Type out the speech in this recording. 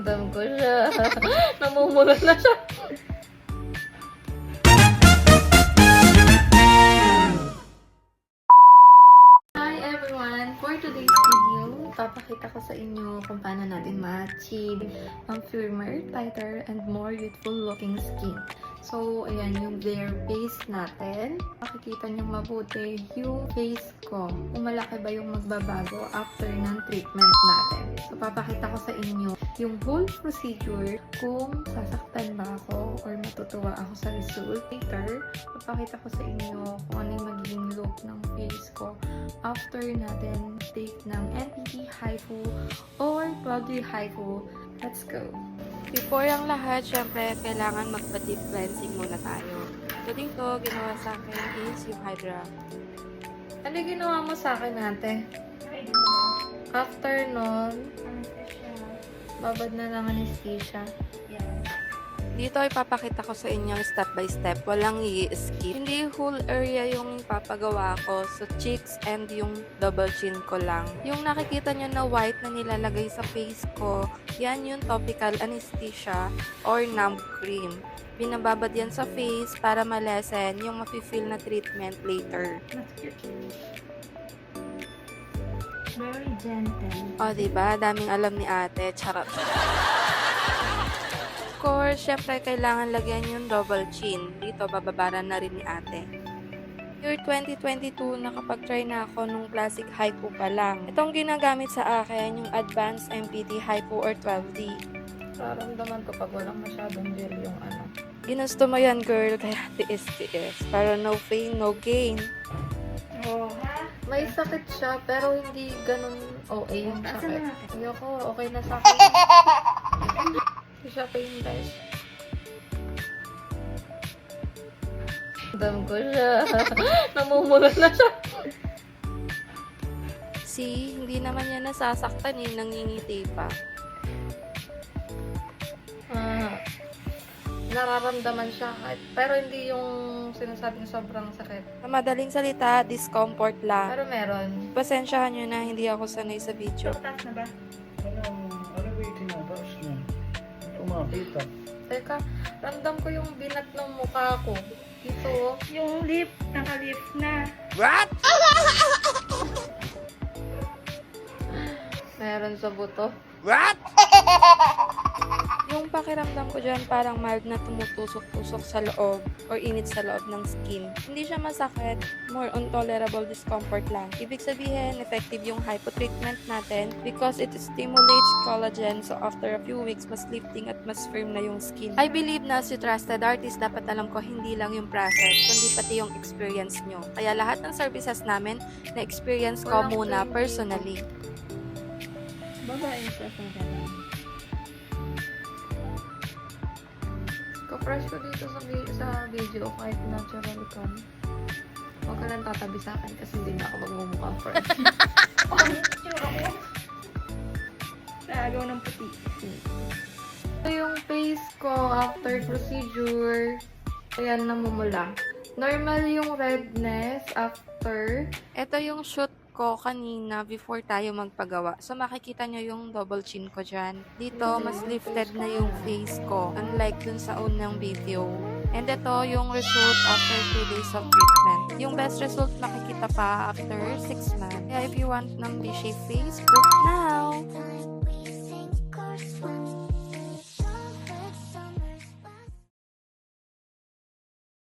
Dam ko siya. Namumulot na siya. Hi everyone! For today's video, papakita ko sa inyo kung paano natin ma-achieve ang firmer, tighter, and more youthful looking skin. So, ayan yung bare face natin. Makikita niyo mabuti yung face ko. Kung malaki ba yung magbabago after ng treatment natin. So, papakita ko sa inyo yung whole procedure kung sasaktan ba ako or matutuwa ako sa result. Later, papakita ko sa inyo kung ano yung magiging look ng face ko after natin take ng NPT HIFU or 12-day HIFU. Let's go! Before ang lahat, syempre, kailangan magpa-deep cleansing muna tayo. So, dito, ginawa sa akin is yung Hydra. Ano ginawa mo sa akin, ate? After nun, babad na lang anesthesia. Dito, ipapakita ko sa inyo step by step. Walang i-skip. Hindi whole area yung papagawa ko. So, cheeks and yung double chin ko lang. Yung nakikita nyo na white na nilalagay sa face ko, yan yung topical anesthesia or numb cream. Binababad yan sa face para malesen yung mafe-feel na treatment later. Very gentle. O, diba? Daming alam ni ate. Charot. Of course, syempre, kailangan lagyan yung double chin. Dito, bababaran na rin ni ate. Year 2022, nakapag-try na ako nung classic HIFU pa lang. Itong ginagamit sa akin, yung Advanced MPT HIFU or 12D. Nararamdaman ko pag walang masyadong gel yung ano. Ginusto mo yan, girl, kaya tiis-tiis. Para no pain, no gain. Oh, ha? May sakit siya, pero hindi ganun OA yung Asan sakit. na? Ayoko, okay na sa akin. Hindi siya painless. Dam ko siya. Namumulot na siya. See, hindi naman yan nasasaktan eh, nangingiti pa. Nararamdaman siya kahit, pero hindi yung sinasabing sobrang sakit. Sa madaling salita, discomfort lang. Pero meron. Pasensyahan nyo na hindi ako sanay sa video. Taas na ba? Ano ba yung tinataas niya? Umakita. Teka, ramdam ko yung binat ng mukha ko. Dito, oh. Yung lip, naka-lip na. What? Meron sa buto. What? Yung pakiramdam ko dyan parang mild na tumutusok-tusok sa loob or init sa loob ng skin. Hindi siya masakit, more on tolerable discomfort lang. Ibig sabihin, effective yung hypo treatment natin because it stimulates collagen, so after a few weeks, mas lifting at mas firm na yung skin. I believe na si Trusted Artist, dapat alam ko hindi lang yung process, kundi pati yung experience nyo. Kaya lahat ng services namin, na-experience ko Walang muna training. personally. Babae siya sa ganun. Ka-fresh ko dito sa video kahit natural ka. Huwag ka lang tatabi sa akin kasi hindi na ako magmumukhang fresh. Tagaw ng puti. Ito yung face ko after procedure. Ayan, namumula. Normal yung redness after. Ito yung shoot ko kanina before tayo magpagawa. So, makikita nyo yung double chin ko dyan. Dito, mas lifted na yung face ko. Unlike dun sa unang video. And ito yung result after 2 days of treatment. Yung best result makikita pa after 6 months. Kaya if you want ng V-shape face, book now!